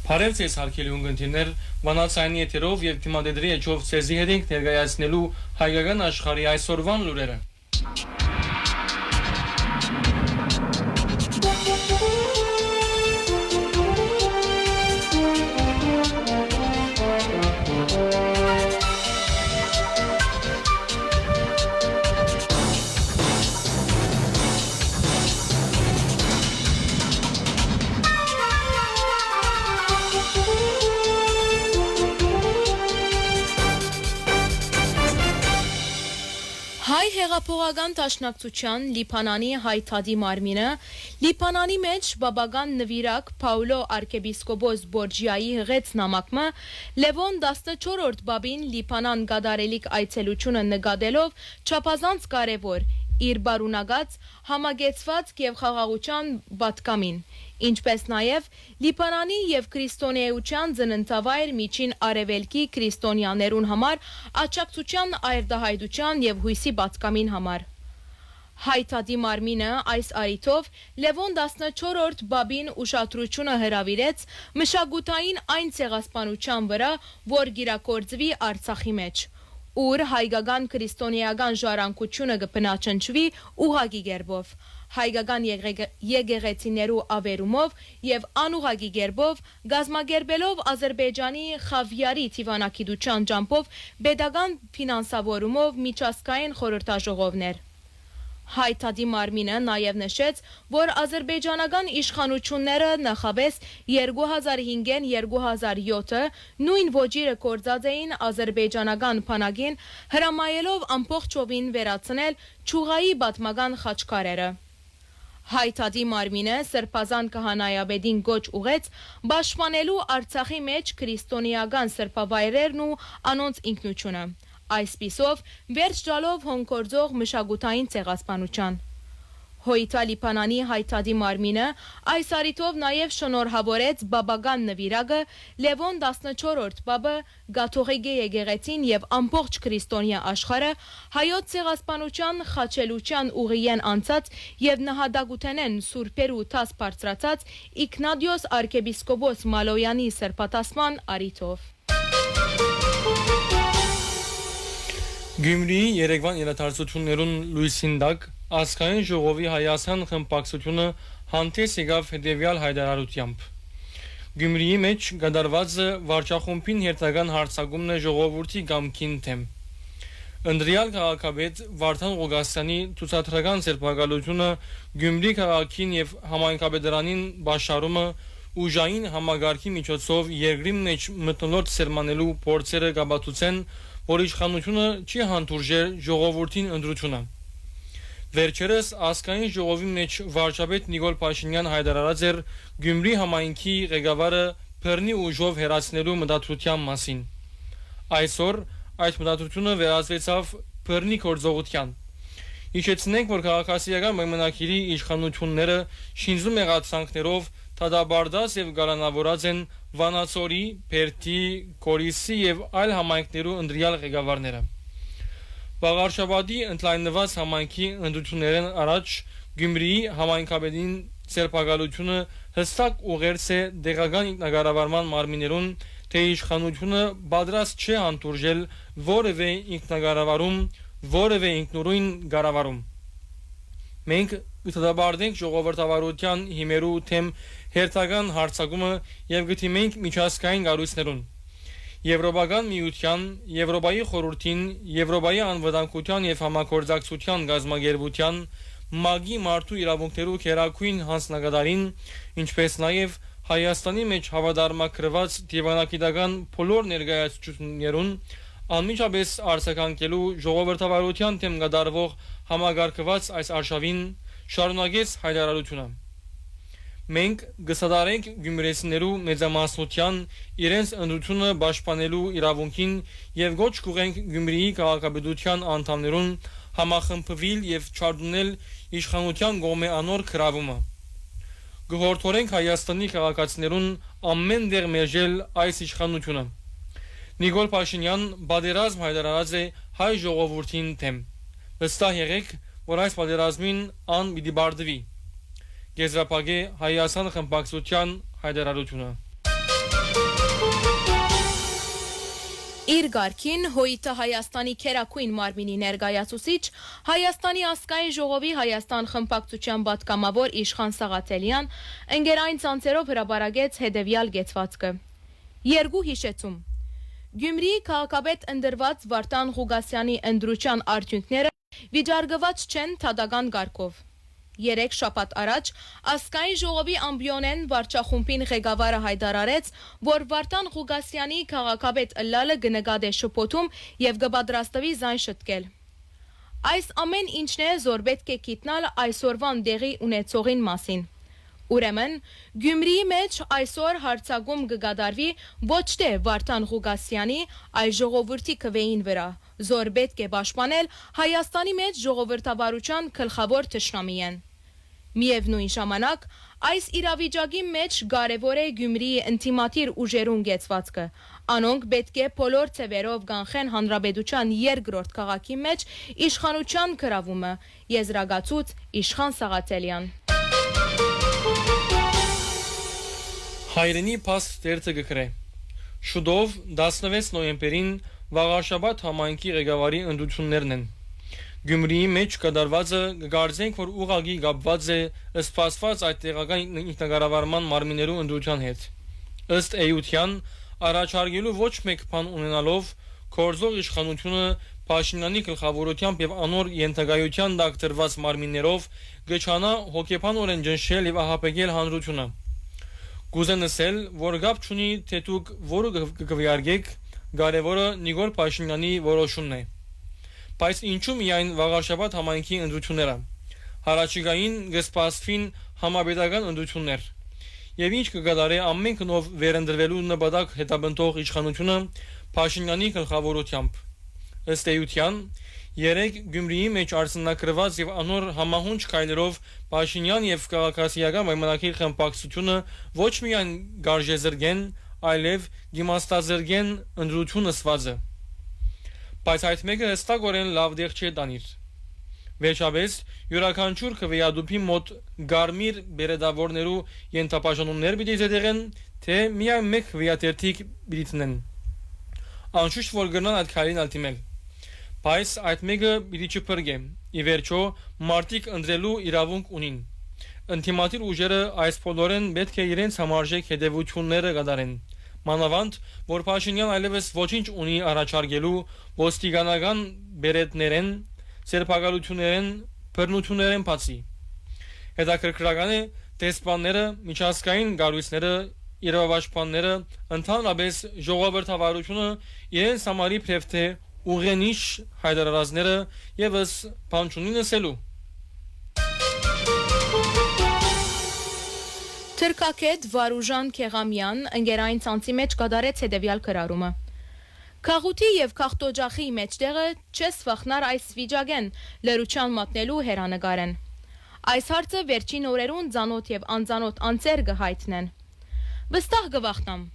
Բարև հարգելի ունկնդիրներ, վանացայինի եթերով եւ թիմադեդրի էջով ցեզի հետ ենք ներկայացնելու հայկական աշխարհի այսօրվան լուրերը։ Հայ հեղափոխական դաշնակցության Լիբանանի հայտարարի մարմինը Լիբանանի մեջ բաբական նվիրակ Պաուլո arczepiskopos Բորջիայի հղեց նամակը Լևոն 14-րդ բաբին Լիբանան գադարելիք այցելությունը նկատելով չափազանց կարևոր իր բարունագած համագեցված եւ խաղաղության պատկամին ինչպես նաեւ Լիբանանի եւ քրիստոնեության ծննդավայր միջին արևելքի քրիստոնյաներուն համար աջակցության այրդահայտության եւ հույսի պատկամին համար Հայտարարի մարմինը այս արիթով Լևոն 14-րդ բաբին ուշադրությունը հրավիրեց մշակութային այն ցեղասպանության վրա, որ գիրակորձվի Արցախի մեջ, ուր հայկական քրիստոնեական ժառանգությունը կբնաճնչվի ուղղակի կերպով, հայկական եկեղեցիներու ավերումով եւ անուղղակի կերպով գազմագերբելով Ադրբեջանի Խավիարի դիվանագիտության ճամփով pedagogan ֆինանսավորումով միջազգային խորհրդաժողովներ Հայտարարի մարմինը նաև նշեց, որ ադրբեջանական իշխանությունները նախապես 2005-ին 2007-ը նույն ոճիրը կործած էին ադրբեջանական բանակին հրամայելով ամբողջովին վերացնել Չուղայի պատմական խաչքարերը։ Հայտարարի մարմինը սրբազան քահանայապետին գոչ ուղեց պաշտպանելու Արցախի մեջ քրիստոնեական սրբավայրերն ու անոնց ինքնությունը։ Այսպիսով վերջ տալով հոնկորձող մշակութային ցեղասպանության Հոյիթա Լիբանանի հայտարարի մարմինը այս արիթով նաև շնորհավորեց բաբական նվիրակը Լևոն 14-րդ բաբը Գաթողիկե եկեղեցին եւ ամբողջ քրիստոնյա աշխարհը հայոց ցեղասպանության խաչելության ուղիեն անցած եւ նահատակութենեն սուրբերու տաս բարձրացած Իգնատիոս arczepiskopos Մալոյանի սրբատասման արիթով Գյումրիի երեկվան իրադարձություններուն լույսին տակ ազգային ժողովի հայաստան խմբակցությունը հանդես եկավ հետևյալ հայտարարությամբ։ Գյումրիի մեջ կատարված վարչախումբին հերթական հարձակումն է ժողովրդի կամքին թեմ։ Անդրիալ քաղաքապետ Վարդան Ղուկասյանի ցուցադրական ձերբակալությունը Գյումրի քաղաքին եւ համայնքապետարանին բաշխարումը ուժային համագարկի միջոցով երկրի մեջ մթնոլորտ սերմանելու փորձերը կապացուցեն որ իշխանությունը չի հանդուրժել ժողովրդին ընտրությունը։ Վերջերս ազգային ժողովի մեջ վարչապետ Նիկոլ Փաշինյան հայտարարած էր Գյումրի համայնքի ղեկավարը բռնի ուժով հերացնելու մտադրության մասին։ Այսօր այդ մտադրությունը վերածվեցավ բռնի գործողության։ Իշխեցնենք, որ քաղաքացիական մայմնակիրի իշխանությունները շինզում եղածանքներով Թադաբարդաս եւ գարանավորած են Վանացորի, Բերդի, Կորիսի եւ այլ համայնքներու անդրիալ ղեկավարները։ Բաղարշաբադի ընդլայնված համայնքի ընդդություններն առաջ Գյումրիի համայնքապետին ցերպակալությունը հստակ ուղերձ է դեղական ինքնագարավարման մարմիներուն, թե իշխանությունը պատրաստ չէ հանդուրժել որևէ ինքնագարավարում, որևէ ինքնուրույն գարավարում։ Մենք կդադարենք ժողովրդավարության հիմերու թեմ հերթական հարձակումը եւ գտիմենք միջազգային կառույցներուն։ Եվրոպական միության, Եվրոպայի խորհրդին, Եվրոպայի անվտանգության եւ համագործակցության գազագերբության, ՄԱԳ-ի մարդու իրավունքներու քերակույն հանձնագետարին, ինչպես նաեւ Հայաստանի մեջ հավատարմագրված դիվանագիտական բոլոր ներկայացություններուն անմիջապես արձագանքելու ժողովրդավարության թեմ կատարվող համագարկված այս արշավին շարունակեց հայտարարությունը։ Մենք գսադարենք գյումրեցիներու մեծամասնության իրենց ընդրությունը պաշտպանելու իրավունքին եւ գոչ կուղենք Գյումրիի քաղաքապետության անդամներուն համախմբվել եւ չարդունել իշխանության կողմէ անոր քրավումը։ Գողորթորենք Հայաստանի քաղաքացիներուն ամեն դեղ մերժել այս իշխանությունը։ Նիկոլ Փաշինյան բادرազմ հայտարարած է հայ ժողովրդին թեմ։ Վստահ եղեք, որ այս պատերազմին ան պիտի բարձվի։ Գեզրափակե Հայաստան խմբակցության հայտարարությունը։ Իր գարքին հոյիտը Հայաստանի քերակույն մարմինի ներկայացուցիչ Հայաստանի ազգային ժողովի Հայաստան խմբակցության պատգամավոր Իշխան Սաղաթելյան ընկերային ցանցերով հրապարակեց հետևյալ գեցվածքը. Երկու հիշեցում. Գյումրիի քաղաքապետ ընտրված Վարդան Ղուգասյանի ընտրության արդյունքները վիճարկված չեն թադական գարկով. 3 շաբաթ առաջ ազգային ժողովի ամբիոնեն վարչախումբին ղեկավարը հայտարարեց, որ Վարդան Ղուգասյանի քաղաքապետ ըլլալը կնկատե շփոթում եւ կպատրաստվի զայն շտկել. Այս ամեն ինչն է զոր պետք է գիտնալ այսօրվան դեղի ունեցողին մասին. Ուրեմն Գյումրիի մեջ այսօր հարցակում կգադարվի ոչ թե Վարդան Ղուգասյանի, այլ ժողովրդի քվեին վրա, զոր պետք է պաշտպանել Հայաստանի մեջ ժողովրդավարության գլխավոր թշնամիեն. Միևնույն ժամանակ այս իրավիճակի մեջ կարևոր է Գյումրիի ինտիմատիր ուժերուն գեցվածքը, անոնք պետք է բոլոր ցևերով կանխեն հանրապետության երկրորդ քաղաքի մեջ իշխանության գրավումը, եզրակացուց Իշխան Սաղաթելյան. Հայրենի փաստ դերձը գկրե Շուտով 16 նոյեմբերին Վաղարշաբաթ համայնքի ղեկավարի ընտրություններն են Գյումրիի մեջ կդարվածը կգարձենք, որ ուղղակի կապված է սպասված այդ տեղական ինքնակառավարման մարմիններու ընտրության հետ ըստ էության առաջարկելու ոչ մեկ բան ունենալով կորզող իշխանությունը Փաշինյանի գլխավորությամբ եւ անոր ենթակայության տակ դրված մարմիններով գճանա հոգեբանորեն ջնշել եւ ահապեկել հանրությունը Գուզենսել, որ գապ չունի թե դուք որը կվիարգեք, կարևորը Նիկոլ Փաշինյանի որոշումն է։ Բայց ինչու միայն Վաղարշաբաթ համայնքի ընտրությունները։ Հարաճիգային կսպասվին համապետական ընտրություններ։ Եվ ինչ կգադարի ամեն կնով վերընտրվելու նպատակ հետապնդող իշխանությունը Փաշինյանի գլխավորությամբ։ Ըստ էության 3 Գյումրիի մեջ արսենակրված եւ անոր համահունչ քայլերով Փաշինյան եւ քաղաքացիական պայմանագիր խմբակցությունը ոչ միայն գարժեզրգեն, այլև դիմաստազրգեն ընդրությունը սվածը։ Բայց այդ մեկը հստակորեն լավ դեղ չէ տանիր։ Վերջապես յուրաքանչյուր քվեադուփի մոտ գարմիր բերեդավորներու ենթապաշտոնումներ պիտի զետեղեն, թե միայն մեկ քվեատերթիկ պիտի տնեն։ Անշուշտ որ գնան այդ քայլին ալտիմել։ Բայց այդ մեկը պիտի չփրկե։ Ի վերջո մարտիկ ընտրելու իրավունք ունին։ Ինտիմատիր ուժերը այս բոլորեն պետք է իրենց համարժեք հետևությունները կատարեն։ Մանավանդ, որ Փաշինյան այլևս ոչինչ ունի առաջարկելու ոստիկանական բերետներեն, սերբակալություններեն, բռնություններեն բացի։ Հետաքրքրական է դեսպանները, միջազգային կառույցները, իրավապաշտպանները, ընդհանրապես ժողովրդավարությունը իրենց համարի փրեվթե ուղենիշ հայտարարածները եւս բան չունի նսելու։ Թրքակետ Վարուժան Քեղամյան ընկերային ցանցի մեջ կդարեց հետևյալ քրարումը. Քաղուտի եւ քաղտոջախի մեջտեղը չես վախնար այս վիճակեն լրության մատնելու հերանեկարեն։ Այս հարցը վերջին օրերուն ցանոթ եւ անցանոթ անձեր կհայտնեն։ Վստահ կվախնամ,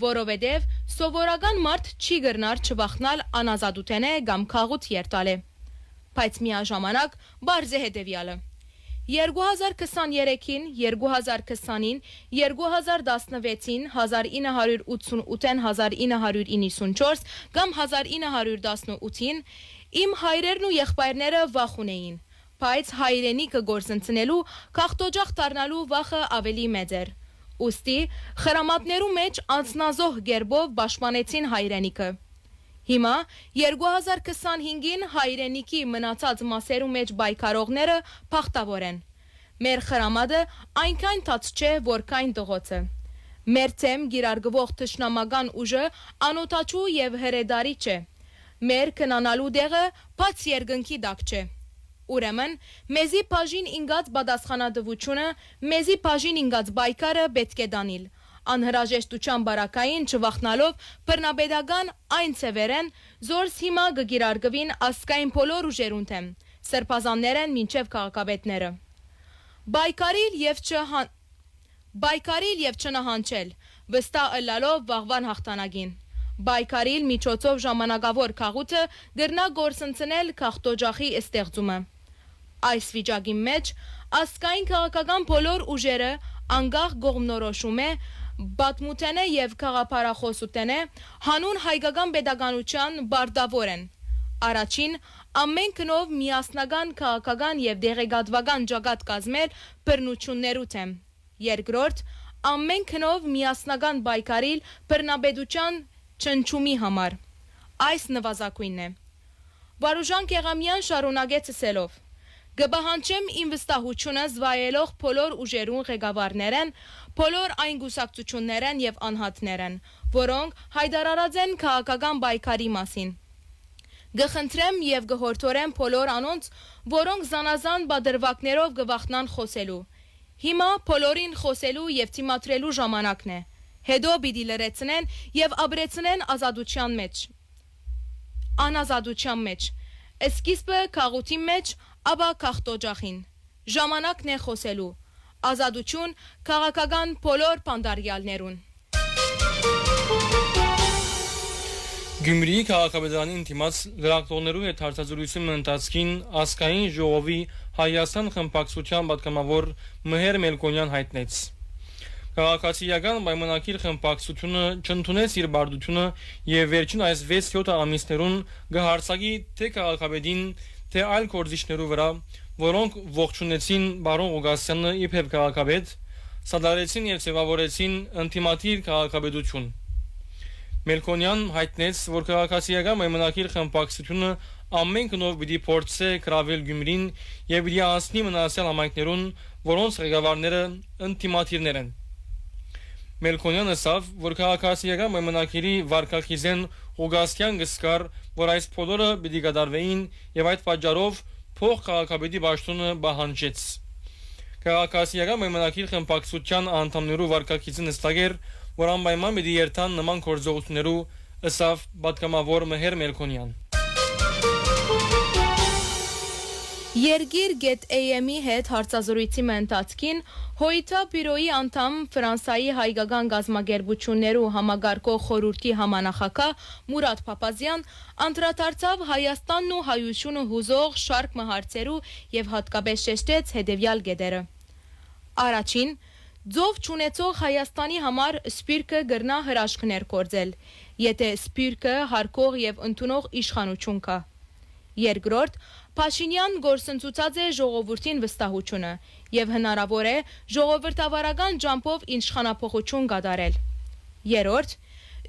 որովհետեւ սովորական մարդ չի գրնար չվախնալ անազատութենե կամ քաղուտ երտալե։ Բայց միաժամանակ բարձ է հետևյալը. 2023-ին, 2020-ին, 2016-ին, 1988-ին, 1994 կամ 1918-ին իմ հայրերն ու եղբայրները վախ ունեին, բայց հայրենիքը գործընծնելու քաղտոջախ դառնալու վախը ավելի մեծ էր։ Ուստի խրամատներու մեջ անձնազոհ գերբով պաշտպանեցին հայրենիքը։ Հիմա 2025-ին հայրենիքի մնացած մասերու մեջ բայկարողները փախտավոր են։ Մեր խրամատը այնքան թաց չէ, որքան տղոցը։ Մեր թեմ գիրարգվող թշնամական ուժը անօթաչու եւ հրեդարի չէ։ Մեր կնանալու դեղը բաց երկնքի տակ չէ։ Ուրեմն, մեզի բաժին ինգած բադասխանատվությունը, մեզի բաժին ինգած բայկարը պետք է դանիլ։ Անհրաժեշտության բարակային չվախնալով բռնապետական այն ցևերեն, զորս հիմա գգիրարգվին ասկային բոլոր ուժերուն թեմ, սրբազաններեն մինչև քաղաքապետները։ Բայկարիլ եւ չնահանչել, վստահ ըլլալով վաղվան հաղթանակին։ Բայկարիլ միջոցով ժամանակավոր քաղուտը գրնա գործընծնել քաղտոջախի ստեղծումը։ Այս վիճակի մեջ ասկային քաղաքական բոլոր ուժերը անգախ գողմնորոշում է բատմութենե եւ քաղաքապարախոսութենե հանուն հայկական pedagogian բարդավոր են։ Առաջին ամեն քնով միասնական քաղաքական եւ դեղեկատվական ճակատ կազմել բռնություններուց է։ Երկրորդ ամեն քնով միասնական պայքարիլ բռնապետության չնչումի համար։ Այս նվազագույնն է։ Վարուժան Կեղամյան շարունակեց ասելով. Գբահանչեմ իմ վստահությունը զվայելող բոլոր ուժերուն ղեկավարներեն, բոլոր այն գուսակցություններեն եւ անհատներեն, որոնք հայտարարած են քաղաքական պայքարի մասին։ Գխնդրեմ եւ գհորդորեմ բոլոր անոնց, որոնք զանազան բادرվակներով գվախնան խոսելու։ Հիմա բոլորին խոսելու եւ թիմատրելու ժամանակն է։ Հետո պիտի լրացնեն եւ ապրեցնեն ազատության մեջ։ Անազատության մեջ։ Սկիզբը քաղուտի մեջ, ապա քաղտոջախին։ Ժամանակն է խոսելու։ Ազատություն քաղաքական բոլոր բանդարյալներուն։ Գյումրիի քաղաքապետարանի ինտիմաց լրատվողներու հետ հարցազրույցի ընթացքին ազգային ժողովի Հայաստան խմբակցության պատգամավոր Մհեր Մելքոնյան հայտնեց. Քաղաքացիական պայմանագիր խմբակցությունը չընդունեց իր բարդությունը եւ վերջին այս 6-7 ամիսներուն գահարցակի թե քաղաքապետին, թե այլ կորզիչներու վրա, որոնք ողջունեցին բարոն Ղուկասյանը իբրև քաղաքապետ, սադարեցին եւ ձևավորեցին ինտիմատիր քաղաքապետություն։ Մելքոնյան հայտնեց, որ քաղաքացիական պայմանագիր խմբակցությունը ամեն կնով պիտի փորձե գրավել Գյումրին եւ պիտի անցնի մնացյալ համայնքներուն, որոնց ղեկավարները ինտիմատիրներ են։ Մելքոնյանը ասավ, որ քաղաքացիական պայմանագիրի վարկախիզեն Ղուկասյան գսկար, որ այս բոլորը պիտի կատարվեին եւ այդ պատճառով փող քաղաքապետի պաշտոնը բահանջեց։ Քաղաքացիական պայմանագիր խմբակցության անդամներու վարկախիզը նստագեր, որ անպայման պիտի երթան նման գործողություններու, ըսավ պատգամավոր Մհեր Մելքոնյան։ Երգիր.am-ի հետ հարցազրույցի ընթացքին Հոյիթա բյուրոյի անդամ Ֆրանսայի հայկական գազագերբություններու համագարկող խորհրդի համանախագահ Մուրադ Փափազյան անդրադարձավ Հայաստանն ու հայությունը հուզող շարք հարցերու եւ հատկապես շեշտեց հետեւյալ գեդերը։ Առաջին Ձով չունեցող Հայաստանի համար սպիրկը գրնա հրաշքներ կործել, եթե սպիրկը հարկող եւ ընդունող իշխանություն կա։ Երկրորդ Փաշինյան գործընծուցած է ժողովրդին վստահությունը եւ հնարավոր է ժողովրդավարական ջամփով իշխանապողություն կատարել։ Երրորդ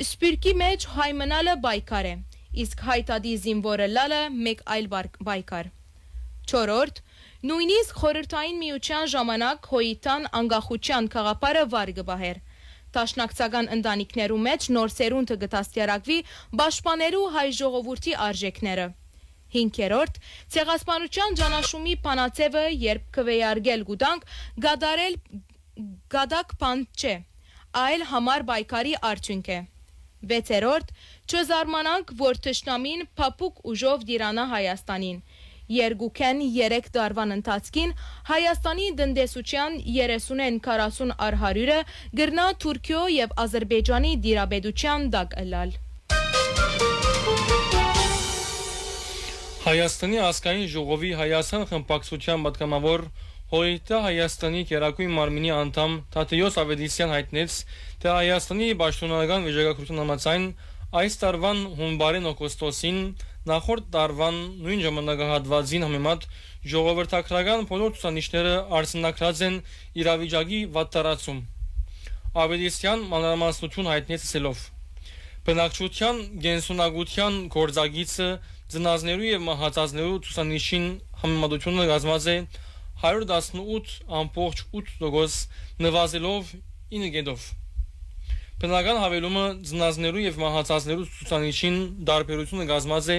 Սպիրկի մեջ հայ մնալը պայքար է, իսկ հայտադի զինվորը լալը մեկ այլ պայքար։ Չորրորդ Նույնիսկ խորհրդային միության ժամանակ Հոյիթան անկախության խաղապարը վար գբահեր։ Տաշնակցական ընտանիքներու մեջ նոր սերունդը գտաստիարակվի պաշտպանելու հայ ժողովրդի արժեքները։ Հինգերորդ ցեղասպանության ճանաչումի փանացևը երբ կվեարկել գուտանք գադարել գադակ բան չէ, այլ համար պայքարի արդյունք է։ Վեցերորդ չզարմանանք, որ թշնամին փափուկ ուժով դիրանա Հայաստանին։ Երկուքեն 3 տարվան ընթացքին Հայաստանի տնտեսության 30-40 արհարյուրը գրնա Թուրքիո եւ Ադրբեջանի դիրապետության դակ ըլալ։ Հայաստանի ազգային ժողովի Հայաստան խմբակցության պատգամավոր Հոյիթա Հայաստանի Կերակույն մարմինի անդամ Թաթեոս Ավետիսյան հայտնեց, թե Հայաստանի պաշտոնական վիճակագրության համաձայն այս տարվան հունվարին օգոստոսին նախորդ տարվան նույն ժամանակահատվածին համեմատ ժողովրդական բոլոր ցուցանիշները արցնակրած են իրավիճակի վատտարացում։ Ավետիսյան մանրամասնություն հայտնեց ասելով. Բնակչության գենսունակության գործագիծը ծնազներու եւ մահացածներու ցուցանիշին համեմատությունը կազմած է 118.8% նվազելով 9%-ով։ Բնական հավելումը ծնազներու եւ մահացածներու ցուցանիշին դարբերությունը կազմած է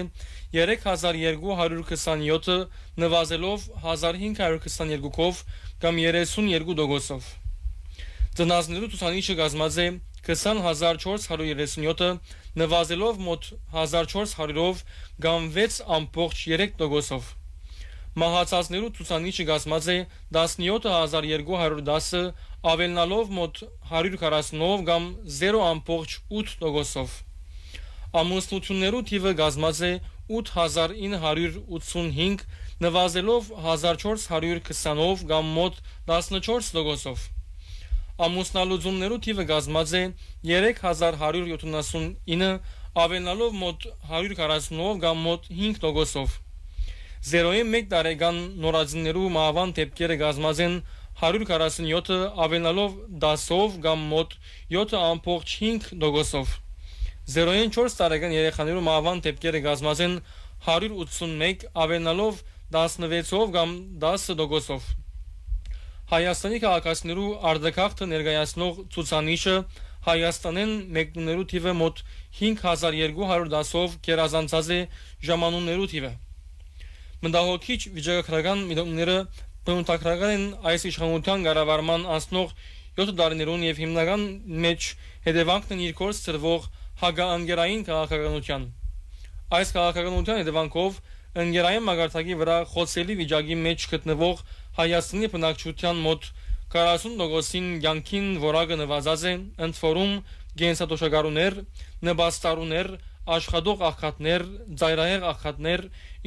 3227-ը նվազելով 1522-ով կամ 32%-ով։ Ծնազներու ցուցանիշը կազմած է 20437-ը նվազելով մոտ 1400-ով կամ 6.3%-ով։ Մահացածներու ցուցանիշը կազմած է 17210-ը ավելնալով մոտ 140-ով կամ 0.8%-ով։ Ամուսնություններու թիվը կազմած է 8985, նվազելով 1420-ով կամ մոտ 14%-ով։ ամուսնալուծումներու թիվը կազմած է 3179, ավելնալով մոտ 140-ով կամ մոտ 5%-ով։ 0-1 տարեկան նորածիններու մահվան դեպքերը կազմած են 147, ավելնալով 10-ով կամ մոտ 7.5%-ով։ 0-4 տարեկան երեխաներու մահվան դեպքերը կազմած են 181, ավելնալով 16-ով կամ 10%-ով։ Հայաստանի քաղաքացիներու արտագաղթը ներկայացնող ցուցանիշը Հայաստանեն մեկնումներու թիվը մոտ 5210-ով գերազանցած է ժամանումներու թիվը։ Մտահոգիչ վիճակագրական միտումները բնութագրական են այս իշխանության կառավարման անցնող 7 տարիներուն եւ հիմնական մեջ հետևանքն են իր կորս ծրվող հագաընկերային քաղաքականության։ Այս քաղաքականության հետևանքով ընկերային մագարտակի վրա խոցելի վիճակի մեջ գտնվող Հայաստանի բնակչության մոտ 40%-ին յանքին որակը նվազած է, ընդ որում գենսատոշակառուներ, նպաստառուներ, աշխատող աղքատներ, ծայրահեղ աղքատներ,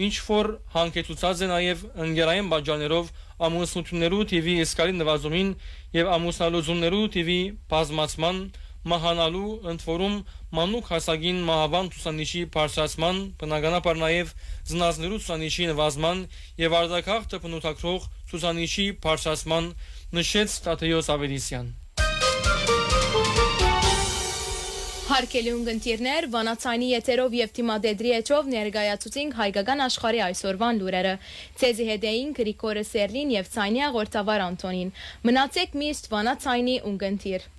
ինչ որ հանգեցուցած է նաև ընկերային բաժաններով ամուսնություններու թիվի իսկալի նվազումին եւ ամուսնալուծումներու թիվի բազմացման, մահանալու, ընդ որում մանուկ հասակին մահվան ցուցանիշի բարձրացման, բնականաբար նաև զնազներու ցուցանիշի նվազման եւ արտագաղթը բնութագրող ցուցանիշի բարձրացման նշեց Տաթեոս Ավետիսյան։ Հարկելի ունգընտիրներ, վանացայնի եթերով եւ թիմադեդրի էջով ներկայացուցինք հայկական աշխարհի այսօրվան լուրերը։ Ցեզի հետ էին Գրիգորը Սերլին եւ Ցայնիա Ղորտավար Անտոնին։ Մնացեք միշտ վանացայնի ունգընտիր։